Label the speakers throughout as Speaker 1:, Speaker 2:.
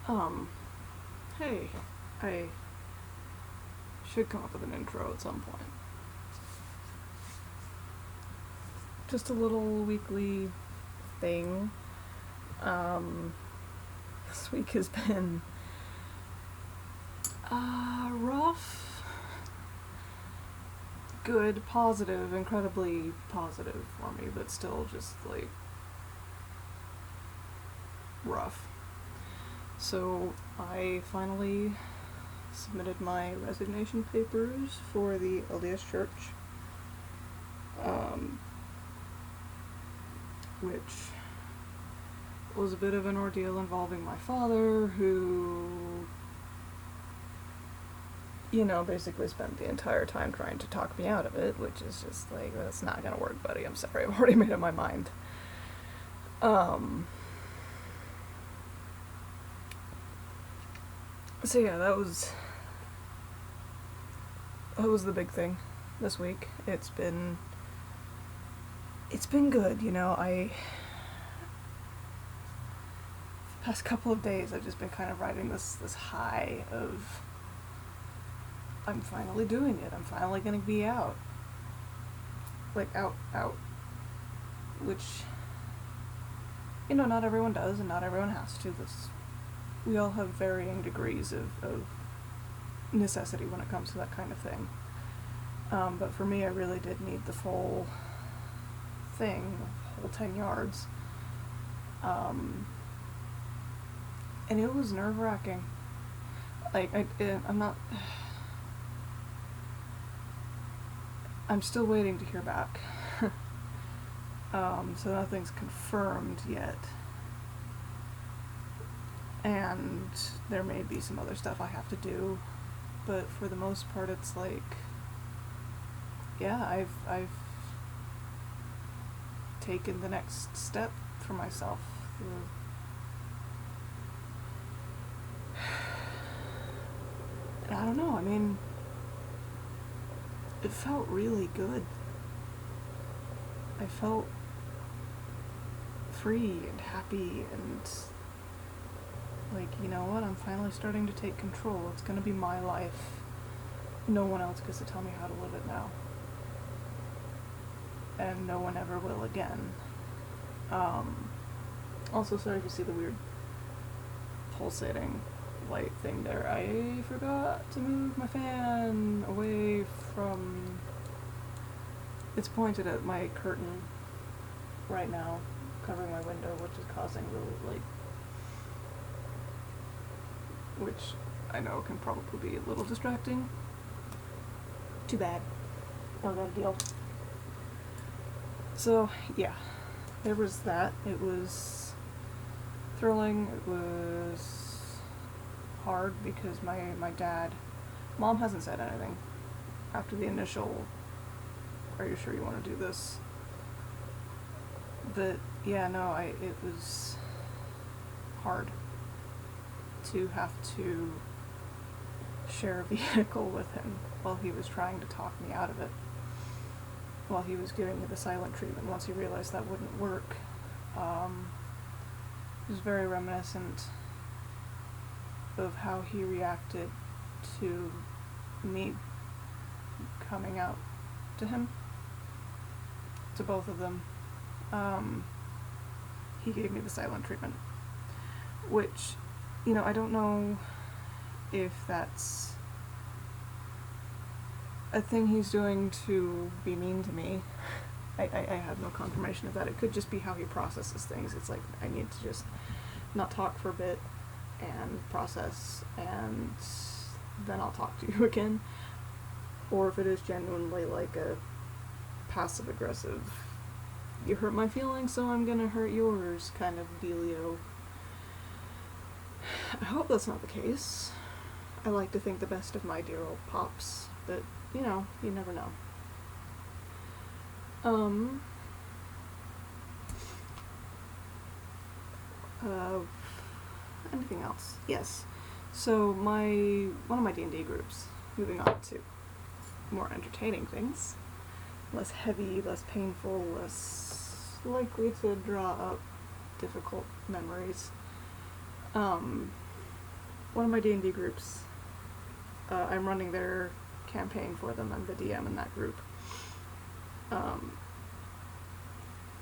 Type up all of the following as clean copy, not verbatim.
Speaker 1: Um, hey, I should come up with an intro at some point. Just a little weekly thing. This week has been rough, good, positive, incredibly positive for me, but still just like rough. So I finally submitted my resignation papers for the LDS Church, which was a bit of an ordeal involving my father, who, basically spent the entire time trying to talk me out of it, which is just like, that's not gonna work, buddy. I'm sorry, I've already made up my mind. So yeah, that was the big thing this week. It's been good, the past couple of days I've just been kind of riding this high of I'm finally doing it. I'm finally gonna be out. Like out. Which not everyone does and not everyone has to. We all have varying degrees of necessity when it comes to that kind of thing. But for me, I really did need the full thing, whole 10 yards. And it was nerve-wracking. Like, I'm still waiting to hear back. So nothing's confirmed yet. And there may be some other stuff I have to do, but for the most part it's like, yeah, I've taken the next step for myself. And I don't know, it felt really good. I felt free and happy and like, you know what, I'm finally starting to take control. It's gonna be my life. No one else gets to tell me how to live it now. And no one ever will again. Also, sorry if you see the weird pulsating light thing there. I forgot to move my fan away from... It's pointed at my curtain right now, covering my window, which is causing the, which I know can probably be a little distracting. Too bad. Not that deal. So, yeah. There was that. It was thrilling. It was hard because my dad... Mom hasn't said anything after the initial, are you sure you want to do this? But, yeah, no, it was hard to have to share a vehicle with him while he was trying to talk me out of it, while he was giving me the silent treatment once he realized that wouldn't work. It was very reminiscent of how he reacted to me coming out to him, to both of them. He gave me the silent treatment, which, I don't know if that's a thing he's doing to be mean to me. I have no confirmation of that. It could just be how he processes things. It's like, I need to just not talk for a bit and process, and then I'll talk to you again. Or if it is genuinely like a passive-aggressive, you hurt my feelings, so I'm gonna hurt yours kind of dealio. I hope that's not the case. I like to think the best of my dear old pops, but, you never know. Anything else? Yes. So one of my D&D groups, moving on to more entertaining things, less heavy, less painful, less likely to draw up difficult memories. one of my D&D groups, I'm running their campaign for them. I'm the DM in that group.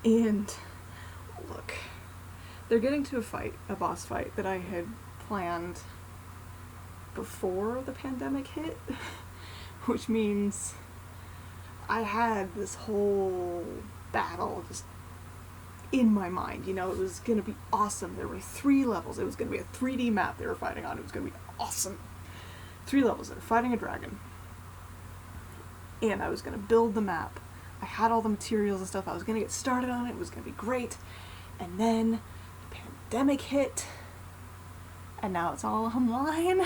Speaker 1: And look, they're getting to a boss fight that I had planned before the pandemic hit, which means I had this whole battle just in my mind. You know, it was going to be awesome. There were 3 levels. It was going to be a 3D map they were fighting on. It was going to be awesome. 3 levels. They were fighting a dragon. And I was going to build the map. I had all the materials and stuff. I was going to get started on it. It was going to be great. And then the pandemic hit. And now it's all online.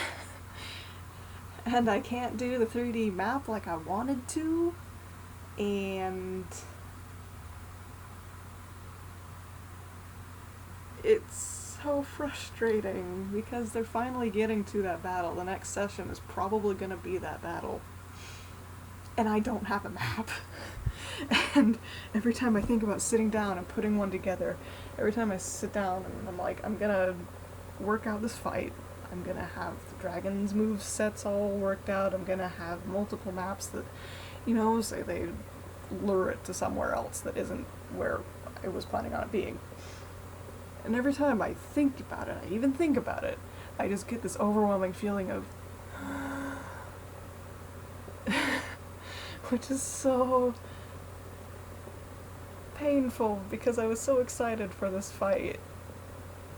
Speaker 1: And I can't do the 3D map like I wanted to. And it's so frustrating because they're finally getting to that battle. The next session is probably going to be that battle. And I don't have a map. And every time I think about sitting down and putting one together, every time I sit down and I'm like, I'm gonna work out this fight, I'm gonna have the dragon's move sets all worked out, I'm gonna have multiple maps that, you know, say they lure it to somewhere else that isn't where I was planning on it being. And every time I think about it, I even think about it, I just get this overwhelming feeling of which is so painful because I was so excited for this fight.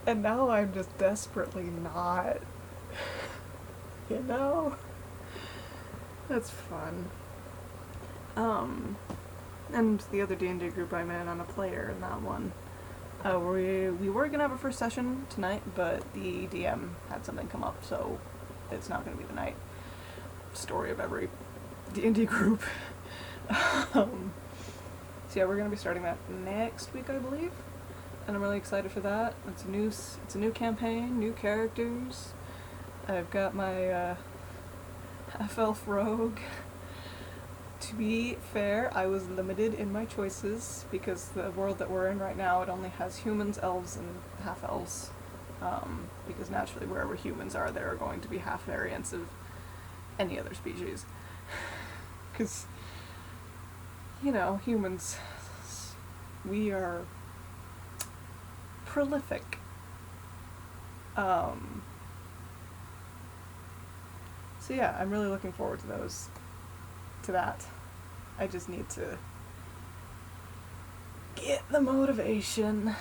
Speaker 1: And now I'm just desperately not. You know? That's fun. And the other D&D group I'm in, I'm a player in that one. We were gonna have a first session tonight, but the DM had something come up, so it's not gonna be the night. Story of every D&D group. So yeah, we're gonna be starting that next week, I believe, and I'm really excited for that. It's a new campaign, new characters. I've got my half-elf rogue. To be fair, I was limited in my choices because the world that we're in right now, it only has humans, elves, and half-elves. Because naturally, wherever humans are, there are going to be half variants of any other species. Because, you know, humans, we are prolific. So yeah, I'm really looking forward to that. I just need to get the motivation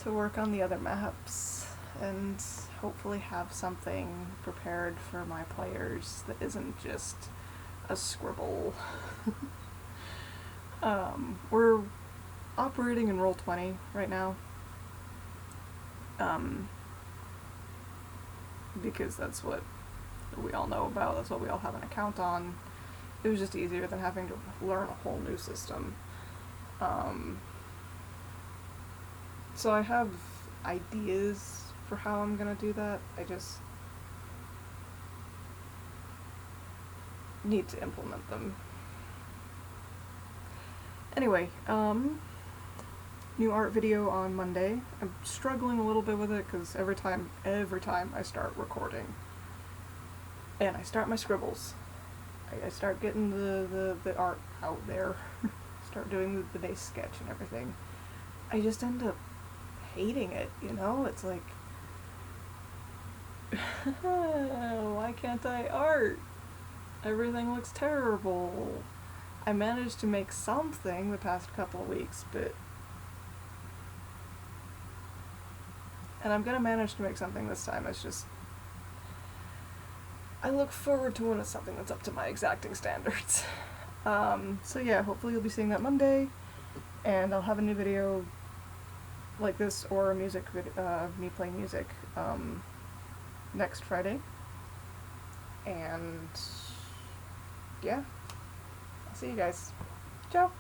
Speaker 1: to work on the other maps and hopefully have something prepared for my players that isn't just a scribble. We're operating in Roll20 right now. Because that's what we all know about, that's what we all have an account on. It was just easier than having to learn a whole new system. So I have ideas for how I'm gonna do that, I just need to implement them. Anyway, new art video on Monday. I'm struggling a little bit with it because every time I start recording and I start my scribbles, I start getting the art out there, start doing the base sketch and everything, I just end up hating it, you know? It's like, why can't I art? Everything looks terrible. I managed to make something the past couple of weeks, and I'm gonna manage to make something this time. It's just, I look forward to when it's something that's up to my exacting standards. So yeah, hopefully you'll be seeing that Monday, and I'll have a new video like this, or a music video, me playing music, next Friday. And yeah, I'll see you guys. Ciao!